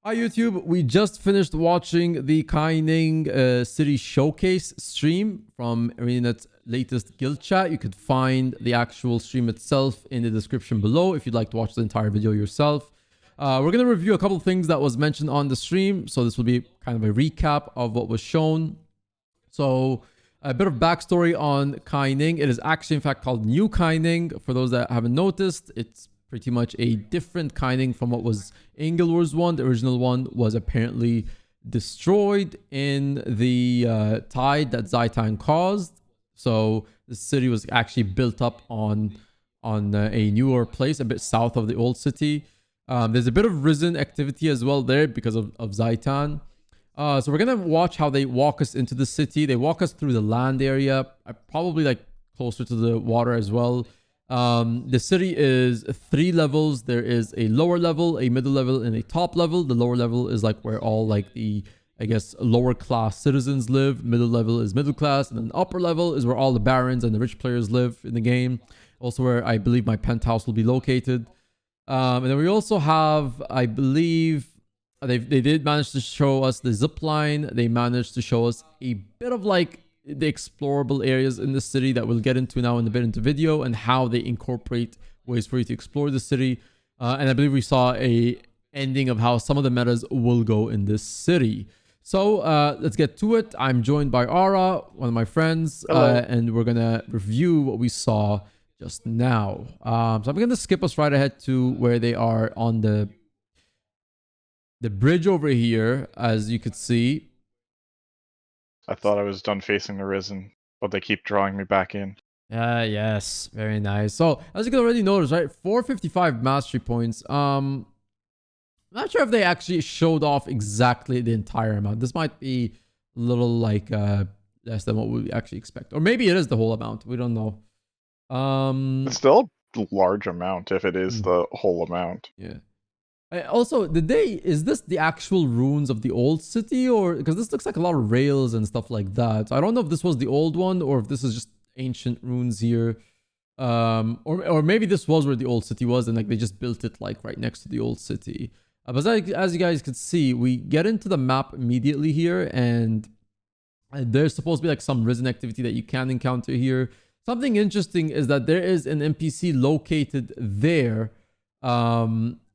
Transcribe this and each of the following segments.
Hi YouTube, we just finished watching the Kaineng City Showcase stream from ArenaNet's latest guild chat. You could find the actual stream itself in the description below if you'd like to watch the entire video yourself. We're going to review a couple of things that was mentioned on the stream, so this will be kind of a recap of what was shown. So a bit of backstory on Kaineng. It is actually in fact called New Kaineng. For those that haven't noticed, it's pretty much a different Kaineng from what was Inglewood's one. The original one was apparently destroyed in the tide that Zaitan caused. So the city was actually built up on a newer place, a bit south of the old city. There's a bit of risen activity as well there because of Zaitan. So we're gonna watch how they walk us into the city. They walk us through the land area, probably like closer to the water as well. The city is 3 levels. There is a lower level, a middle level, and a top level. The lower level is like where all like the, I guess, lower class citizens live. Middle level is middle class, and then upper level is where all the barons and the rich players live in the game. Also where I believe my penthouse will be located. And then we also have, I believe, they did manage to show us the zip line. They managed to show us a bit of like the explorable areas in the city that we'll get into now in a bit into video, and how they incorporate ways for you to explore the city. And I believe we saw a ending of how some of the metas will go in this city. So let's get to it. I'm joined by Ara, one of my friends, and we're gonna review what we saw just now. So I'm gonna skip us right ahead to where they are on the bridge over here, as you could see. I thought I was done facing the Risen, but they keep drawing me back in. Yes, very nice. So as you can already notice, right, 455 mastery points. I'm not sure if they actually showed off exactly the entire amount. This might be a little like less than what we actually expect, or maybe it is the whole amount. We don't know. It's still a large amount if it is Hmm. the whole amount. Yeah. Also, is this the actual ruins of the old city, or because this looks like a lot of rails and stuff like that? So I don't know if this was the old one or if this is just ancient ruins here. Or maybe this was where the old city was, and like they just built it like right next to the old city. But as you guys could see, we get into the map immediately here, and there's supposed to be like some risen activity that you can encounter here. Something interesting is that there is an NPC located there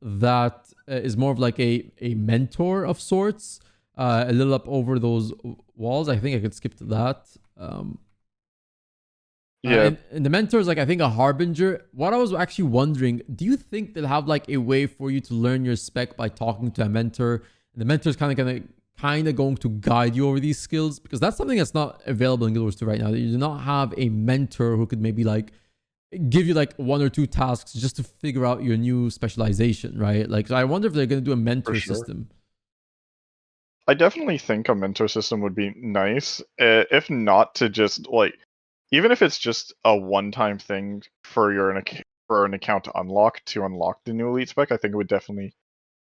that is more of like a mentor of sorts, a little up over those walls. I think I could skip to that. Yeah. And the mentor is like, I think, a harbinger. What I was actually wondering, do you think they'll have like a way for you to learn your spec by talking to a mentor? And the mentor is kind of going to guide you over these skills, because that's something that's not available in Guild Wars 2 right now. You do not have a mentor who could maybe like give you like 1 or 2 tasks just to figure out your new specialization, right? Like, so I wonder if they're going to do a mentor system. I definitely think a mentor system would be nice, if not to just like, even if it's just a one-time thing for an account to unlock the new elite spec. I think it would definitely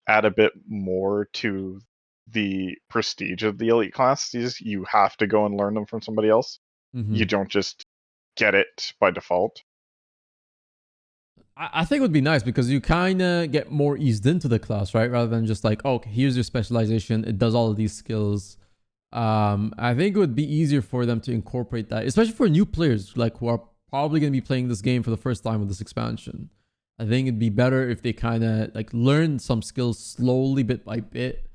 add a bit more to the prestige of the elite classes. You have to go and learn them from somebody else. You don't just get it by default. I think it would be nice because you kind of get more eased into the class, right? Rather than just like, oh, okay, here's your specialization. It does all of these skills. I think it would be easier for them to incorporate that, especially for new players like who are probably going to be playing this game for the first time with this expansion. I think it'd be better if they kind of like learn some skills slowly, bit by bit.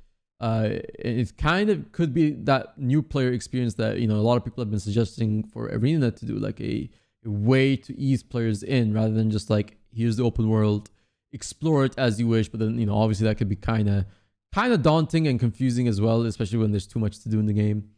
It kind of could be that new player experience that, you know, a lot of people have been suggesting for ArenaNet to do, like a way to ease players in rather than just like, here's the open world, explore it as you wish. But then, you know, obviously that could be kind of daunting and confusing as well, especially when there's too much to do in the game.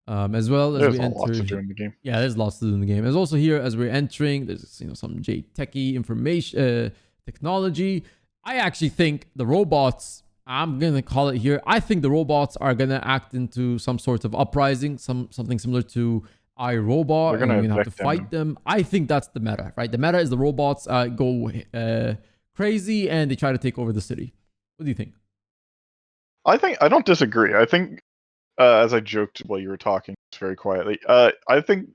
As well as There's we enter, lots to do in the game. yeah, there's lots to do in the game. There's also here as we're entering, there's, you know, some techie information, technology. I actually think the robots, I'm gonna call it here, I think the robots are gonna act into some sort of uprising, something similar to iRobot, and we're gonna have to fight them. I think that's the meta, right? The meta is the robots go crazy and they try to take over the city. What do you think? I don't disagree. I think, as I joked while you were talking very quietly, I think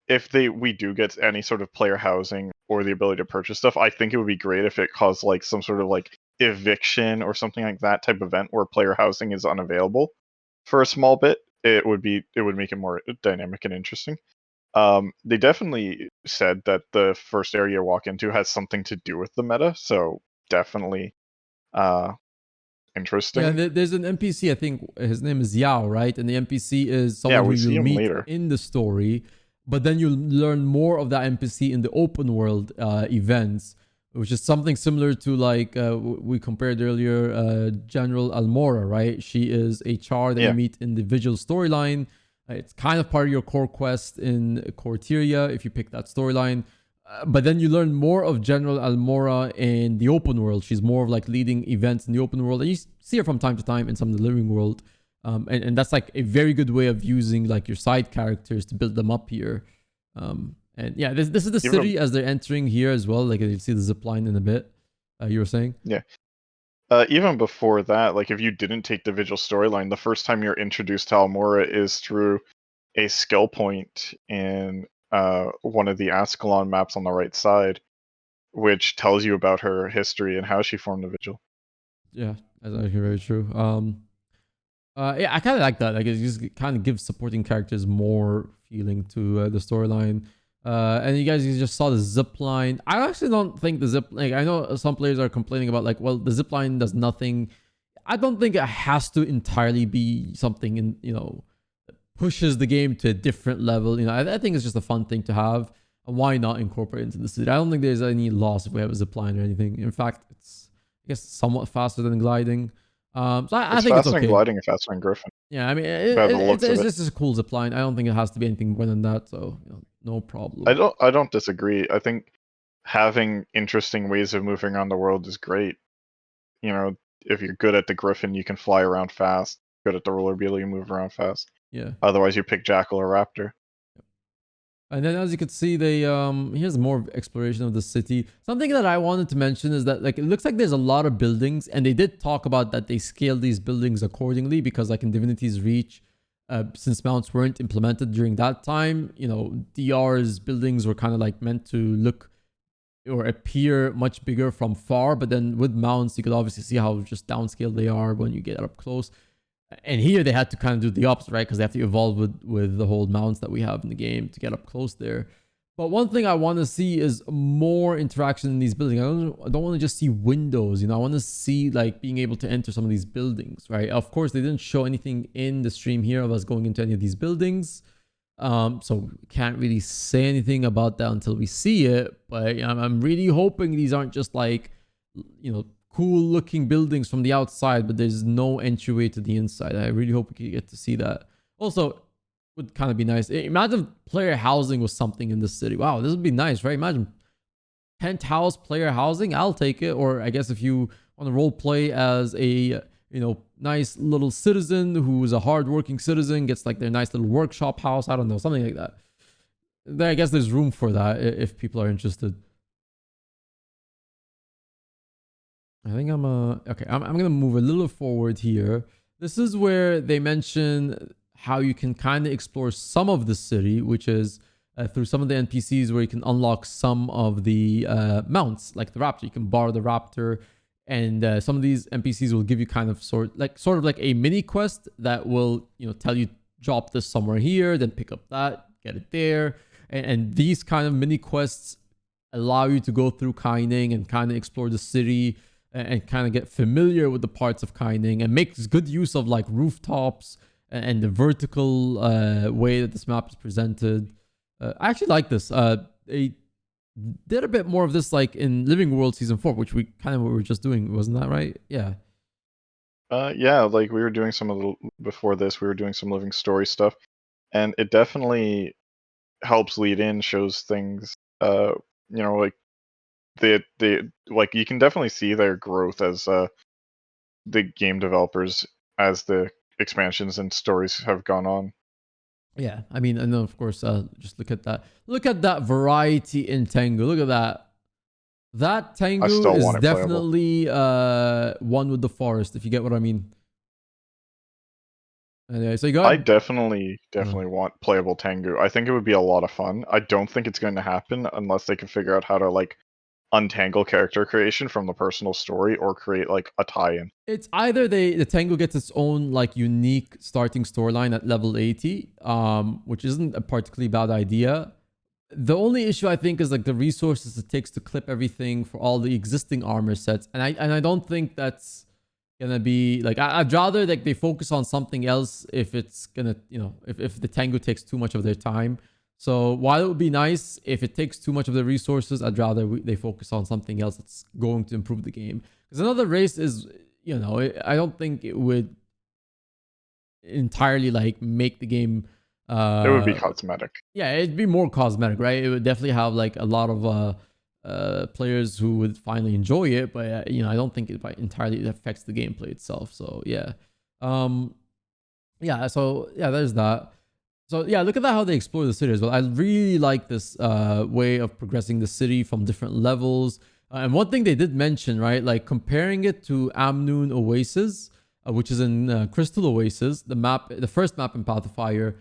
if we do get any sort of player housing or the ability to purchase stuff, I think it would be great if it caused like some sort of like eviction or something like that type of event where player housing is unavailable for a small bit, it would make it more dynamic and interesting. They definitely said that the first area you walk into has something to do with the meta, so definitely Yeah, interesting. there's an NPC. I think his name is Yao, right? And the NPC is Yeah, someone who we see you'll him meet later. in the story, but then you'll learn more of that NPC in the open world events, which is something similar to like we compared earlier, General Almora, right? She is a char that you Yeah, meet in the visual storyline. It's kind of part of your core quest in Corteria if you pick that storyline. But then you learn more of General Almora in the open world. She's more of like leading events in the open world, and you see her from time to time in some of the living world. And that's like a very good way of using like your side characters to build them up here. And yeah, this is the even city as they're entering here as well. Like you see the zip line in a bit. You were saying? yeah, even before that, like if you didn't take the visual storyline, the first time you're introduced to Almora is through a skill point in one of the Ascalon maps on the right side, which tells you about her history and how she formed the vigil. Yeah, that's actually very true. Yeah, I kind of like that. Like it just kind of gives supporting characters more feeling to the storyline. And you just saw the zip line. I actually don't think the zip like I know some players are complaining about like, well, the zip line does nothing. I don't think it has to entirely be something in pushes the game to a different level. I think it's just a fun thing to have. And why not incorporate it into the city? I don't think there's any loss if we have a zip line or anything. In fact, it's I guess somewhat faster than gliding. So I It's think it's faster than okay. gliding and faster than Griffin, Yeah, I mean, by the looks of it's it. just a cool zip line. I don't think it has to be anything more than that. So no I problem. don't disagree. I think having interesting ways of moving around the world is great. You know, if you're good at the Griffin, you can fly around fast. Good at the roller beetle, you move around fast. Yeah. Otherwise, you pick Jackal or Raptor. And then as you can see, they here's more exploration of the city. Something that I wanted to mention is that like it looks like there's a lot of buildings, and they did talk about that they scale these buildings accordingly because like in Divinity's Reach, since mounts weren't implemented during that time, DR's buildings were kind of like meant to look or appear much bigger from far, but then with mounts you could obviously see how just downscaled they are when you get up close. And here they had to kind of do the opposite, right? Because they have to evolve with the whole mounts that we have in the game to get up close there. But one thing I want to see is more interaction in these buildings. I don't want to just see windows. I want to see like being able to enter some of these buildings, right? Of course, they didn't show anything in the stream here of us going into any of these buildings. So can't really say anything about that until we see it. But I'm really hoping these aren't just like, cool looking buildings from the outside, but there's no entryway to the inside. I really hope we can get to see that. Also, would kind of be nice. Imagine if player housing was something in this city. Wow, this would be nice, right? Imagine penthouse player housing. I'll take it. Or I guess if you want to role play as a nice little citizen who's a hardworking citizen, gets like their nice little workshop house. I don't know, something like that. I guess there's room for that if people are interested. I think okay. I'm gonna move a little forward here. This is where they mention how you can kind of explore some of the city, which is through some of the NPCs where you can unlock some of the mounts, like the raptor. You can borrow the raptor, and some of these NPCs will give you kind of sort of like a mini quest that will tell you drop this somewhere here, then pick up that, get it there, and these kind of mini quests allow you to go through Kaineng and kind of explore the city and kind of get familiar with the parts of Kaineng and makes good use of like rooftops and the vertical way that this map is presented. I actually like this. They did a bit more of this like in Living World Season 4, which we kind of were just doing. Wasn't that right? Yeah. Yeah, like we were doing before this, we were doing some living story stuff, and it definitely helps lead in, shows things, like they like you can definitely see their growth as the game developers as the expansions and stories have gone on. Yeah, I mean, and then of course, just look at that. Look at that variety in Tengu. Look at that. That I Tengu still is want it playable. definitely one with the forest, if you get what I mean. Anyway, so you I got definitely uh, want playable Tengu. I think it would be a lot of fun. I don't think it's going to happen unless they can figure out how to like untangle character creation from the personal story or create like a tie-in. It's either the Tango gets its own like unique starting storyline at level 80, which isn't a particularly bad idea. The only issue I think is like the resources it takes to clip everything for all the existing armor sets, and I don't think that's gonna be like I'd rather like they focus on something else if it's gonna if the Tango takes too much of their time. So while it would be nice if it takes too much of the resources, I'd rather they focus on something else that's going to improve the game. Because another race is, I don't think it would entirely like make the game. It would be cosmetic. Yeah, it'd be more cosmetic, right? It would definitely have like a lot of players who would finally enjoy it, but I don't think it entirely affects the gameplay itself. So yeah, yeah. So yeah, there's that. So yeah, look at that how they explore the city as well. I really like this way of progressing the city from different levels. And one thing they did mention, right, like comparing it to Amnoon Oasis, which is in Crystal Oasis, the first map in Path of Fire.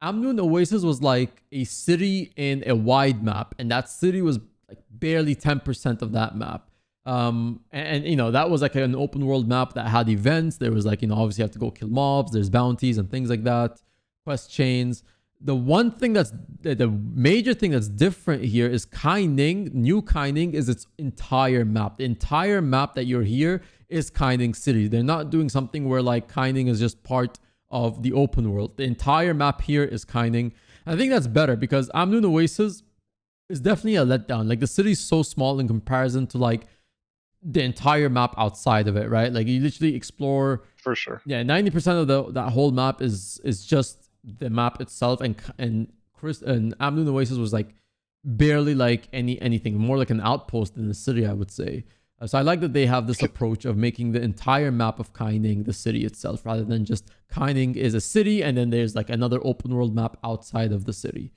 Amnoon Oasis was like a city in a wide map, and that city was like barely 10% of that map. And that was like an open world map that had events. There was like, obviously you have to go kill mobs, there's bounties and things like that, quest chains. The one thing the major thing that's different here is Kaineng. New Kaineng is its entire map. The entire map that you're here is Kaineng City. They're not doing something where like Kaineng is just part of the open world. The entire map here is Kaineng. I think that's better because Amnoon Oasis is definitely a letdown. Like the city's so small in comparison to like the entire map outside of it, right? Like you literally explore for sure. Yeah, 90% of that whole map is just the map itself, and Amnoon Oasis was like barely like anything, more like an outpost in the city, I would say. So I like that they have this approach of making the entire map of Kaineng the city itself, rather than just Kaineng is a city and then there's like another open world map outside of the city.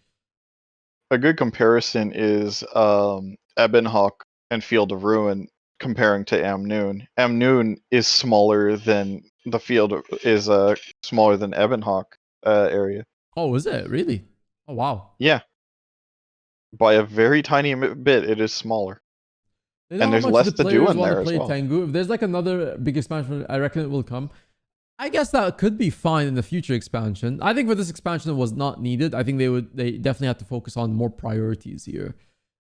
A good comparison is Ebonhawk and Field of Ruin comparing to Amnoon. Amnoon is smaller than the field is smaller than Ebonhawk area. Oh, is it really? Oh wow. Yeah. By a very tiny bit, it is smaller. And there's less to do in there as well. Tengu. If there's like another big expansion, I reckon it will come. I guess that could be fine in the future expansion. I think for this expansion, it was not needed. I think they definitely have to focus on more priorities here.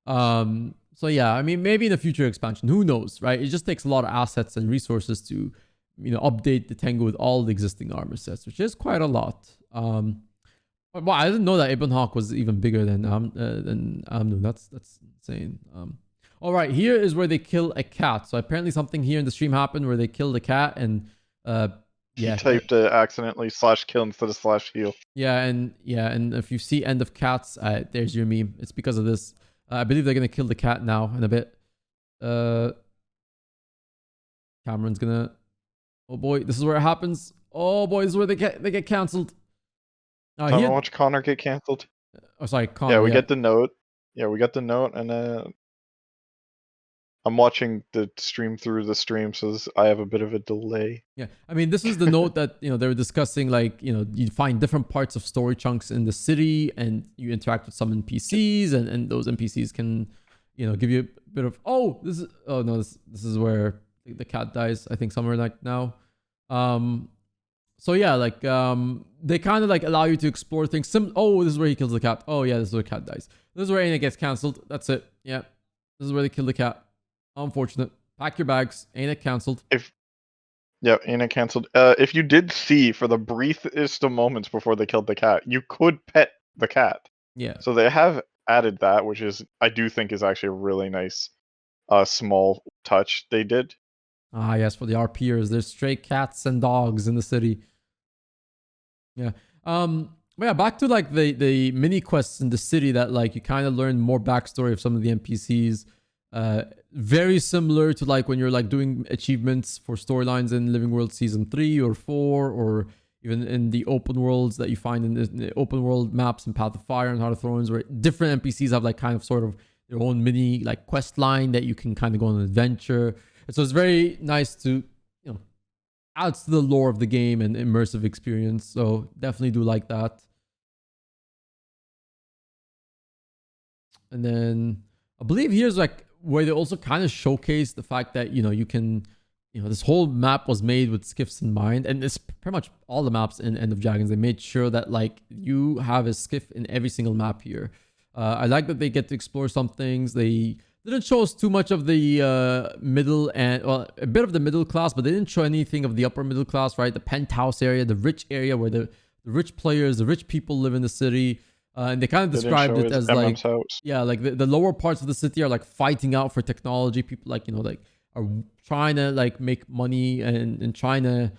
So yeah, I mean, maybe in the future expansion, who knows, right? It just takes a lot of assets and resources to, update the Tengu with all the existing armor sets, which is quite a lot. Well, I didn't know that Ebonhawk was even bigger than Amnoon. That's insane. All right, here is where they kill a cat. So apparently something here in the stream happened where they killed a cat, and yeah, he typed accidentally /kill instead of /heal. Yeah, and if you see end of cats, there's your meme. It's because of this. I believe they're gonna kill the cat now in a bit. Cameron's gonna. Oh boy, this is where it happens. Oh boy, this is where they get cancelled. Don't watch Connor get cancelled. Oh, sorry, Connor. Yeah, we get the note. Yeah, we got the note, and I'm watching the stream through the stream, so I have a bit of a delay. Yeah, I mean, this is the note that they were discussing. Like, you find different parts of story chunks in the city, and you interact with some NPCs, and those NPCs can, give you a bit of. Oh no, this is where the cat dies. I think somewhere like now. So yeah, like they kind of like allow you to explore things. Oh, this is where he kills the cat. Oh yeah, this is where the cat dies. This is where Aina gets cancelled. That's it. Yeah, this is where they kill the cat. Unfortunate. Pack your bags. Ain't it cancelled? Ain't it cancelled? If you did see for the briefest of moments before they killed the cat, you could pet the cat. Yeah. So they have added that, which is I do think is actually a really nice, small touch they did. Ah, yes, for the RPers, there's stray cats and dogs in the city. Yeah. But yeah, back to like the mini quests in the city that like you kind of learn more backstory of some of the NPCs. Very similar to like when you're like doing achievements for storylines in Living World Season 3 or 4, or even in the open worlds that you find in the open world maps in Path of Fire and Heart of Thrones, where different NPCs have like kind of sort of their own mini like quest line that you can kind of go on an adventure. And so it's very nice to, adds to the lore of the game and immersive experience. So definitely do like that. And then I believe here's like where they also kind of showcase the fact that you can, this whole map was made with skiffs in mind, and it's pretty much all the maps in End of Dragons. They made sure that like you have a skiff in every single map here. I like that they get to explore some things. They didn't show us too much of the middle and, well, a bit of the middle class, but they didn't show anything of the upper middle class, right? The penthouse area, the rich area where the rich players, the rich people live in the city. And they kind of described it as like, house. yeah, like the lower parts of the city are like fighting out for technology. People like, like are trying to like make money and trying to,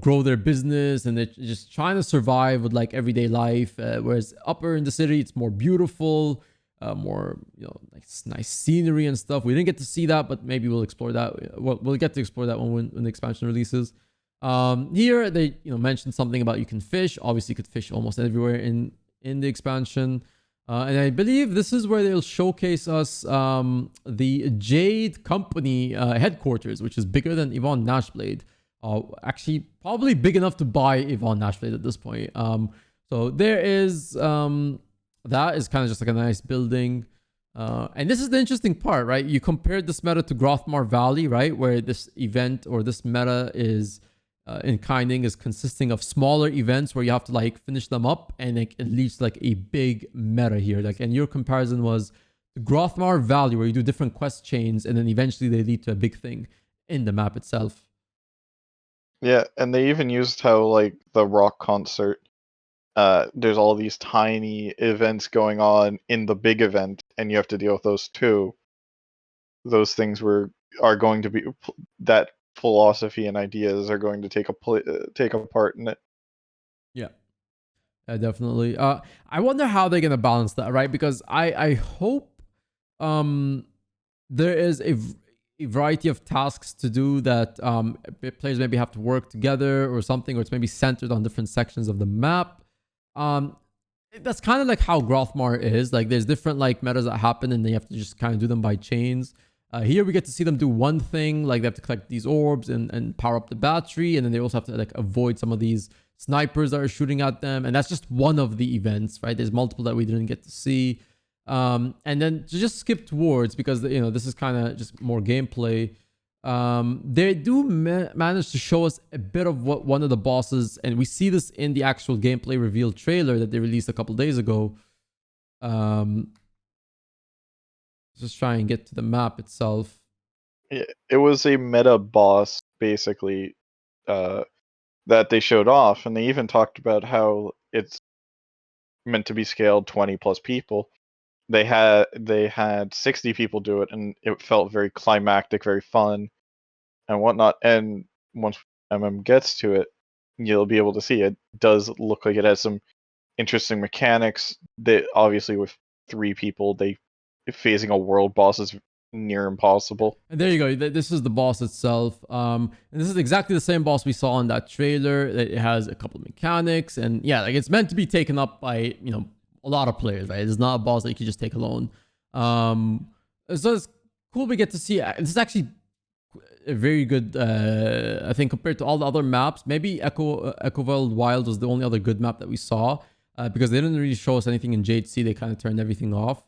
grow their business, and they're just trying to survive with like everyday life. Whereas upper in the city, it's more beautiful, more, nice scenery and stuff. We didn't get to see that, but maybe we'll explore that. We'll get to explore that when the expansion releases. Here they, mentioned something about you can fish. Obviously, you could fish almost everywhere in the expansion. And I believe this is where they'll showcase us the Jade Company headquarters, which is bigger than Yvonne Nashblade. Actually, probably big enough to buy Yvonne Nashblade at this point. So there is that is kind of just like a nice building. And this is the interesting part, right? You compared this meta to Grothmar Valley, right? Where this event or this meta is in Kaineng is consisting of smaller events where you have to like finish them up, and like, it leads to like a big meta here. Like, and your comparison was the Grothmar Valley, where you do different quest chains, and then eventually they lead to a big thing in the map itself. Yeah, and they even used how like the rock concert, there's all these tiny events going on in the big event, and you have to deal with those too. Those things are going to be that philosophy and ideas are going to take a part in it. Yeah, definitely. I wonder how they're gonna balance that, right? Because I hope there is a variety of tasks to do that players maybe have to work together or something, or it's maybe centered on different sections of the map. That's kind of like how Grothmar is. Like, there's different like metas that happen, and they have to just kind of do them by chains. Here we get to see them do one thing, like they have to collect these orbs and power up the battery, and then they also have to like avoid some of these snipers that are shooting at them, and that's just one of the events, right? There's multiple that we didn't get to see. And then to just skip towards, because this is kind of just more gameplay. They do manage to show us a bit of what one of the bosses, and we see this in the actual gameplay reveal trailer that they released a couple days ago. Just try and get to the map itself. Yeah, it was a meta boss basically that they showed off, and they even talked about how it's meant to be scaled 20 plus people. They had 60 people do it, and it felt very climactic, very fun, and whatnot. And once gets to it, you'll be able to see it does look like it has some interesting mechanics. That obviously with 3 people, phasing a world boss is near impossible. And there you go. This is the boss itself. And this is exactly the same boss we saw in that trailer. It has a couple of mechanics, and yeah, like it's meant to be taken up by a lot of players, right? It's not a boss that you can just take alone. So it's cool we get to see. This is actually a very good, I think, compared to all the other maps. Maybe Echoveld Wild was the only other good map that we saw, because they didn't really show us anything in Jade Sea. They kind of turned everything off.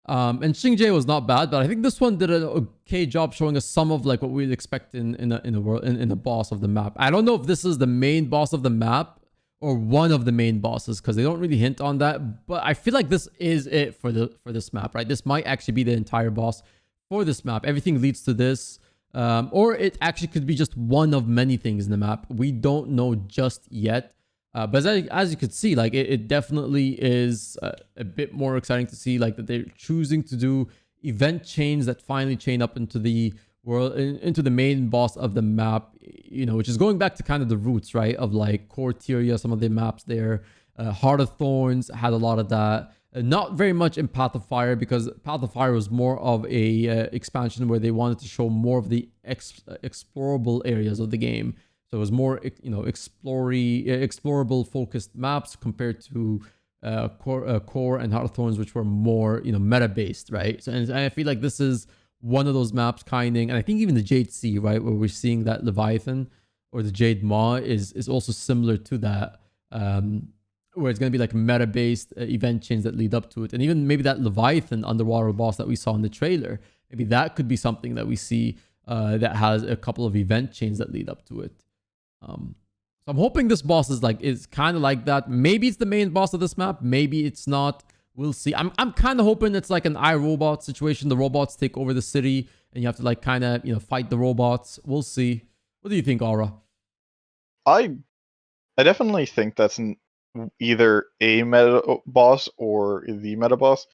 And Xingje was not bad, but I think this one did an okay job showing us some of like what we'd expect in the boss of the map. I don't know if this is the main boss of the map or one of the main bosses, because they don't really hint on that. But I feel like this is it for this map, right? This might actually be the entire boss for this map. Everything leads to this, or it actually could be just one of many things in the map. We don't know just yet. But as you could see, like it definitely is a bit more exciting to see, like that they're choosing to do event chains that finally chain up into the world, into the main boss of the map, which is going back to kind of the roots, right, of like Corteria, some of the maps there. Heart of Thorns had a lot of that. Not very much in Path of Fire, because Path of Fire was more of a expansion where they wanted to show more of the explorable areas of the game. So it was more, explorable focused maps compared to Core and Heart of Thorns, which were more, meta based, right? So, and I feel like this is one of those maps, Kaineng, and I think even the Jade Sea, right, where we're seeing that Leviathan or the Jade Maw is also similar to that. where it's going to be like meta-based event chains that lead up to it. And even maybe that Leviathan underwater boss that we saw in the trailer, maybe that could be something that we see that has a couple of event chains that lead up to it. So I'm hoping this boss is kind of like that. Maybe it's the main boss of this map. Maybe it's not. We'll see. I'm kind of hoping it's like an iRobot situation. The robots take over the city and you have to like kind of, fight the robots. We'll see. What do you think, Aura? I definitely think that's either a meta boss or the meta boss,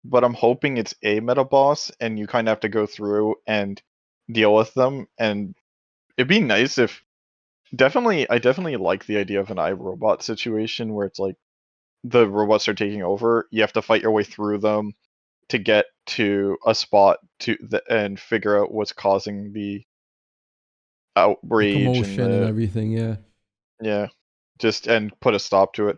but I'm hoping it's a meta boss and you kind of have to go through and deal with them. And it'd be nice if I definitely like the idea of an iRobot situation where it's like the robots are taking over. You have to fight your way through them to get to a spot and figure out what's causing the The outrage commotion and everything, yeah. yeah, just and put a stop to it.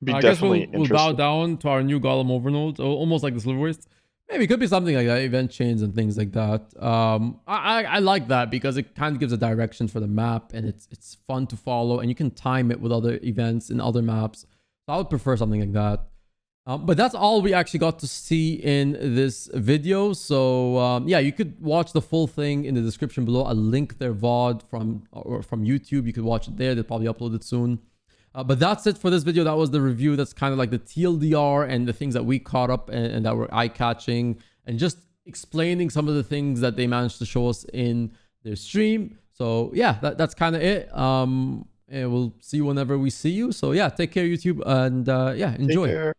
Be I guess definitely we'll bow interesting. down to our new Golem Overlord, almost like the Silver Waste. Maybe it could be something like that, event chains and things like that. I like that because it kind of gives a direction for the map and it's fun to follow and you can time it with other events in other maps. So I would prefer something like that. But that's all we actually got to see in this video. So yeah, you could watch the full thing in the description below. I'll link their VOD from YouTube. You could watch it there. They'll probably upload it soon. But that's it for this video. That was the review. That's kind of like the TLDR and the things that we caught up and that were eye-catching and just explaining some of the things that they managed to show us in their stream. So yeah, that's kind of it. And we'll see you whenever we see you. So yeah, take care, YouTube, and yeah, enjoy. Take care.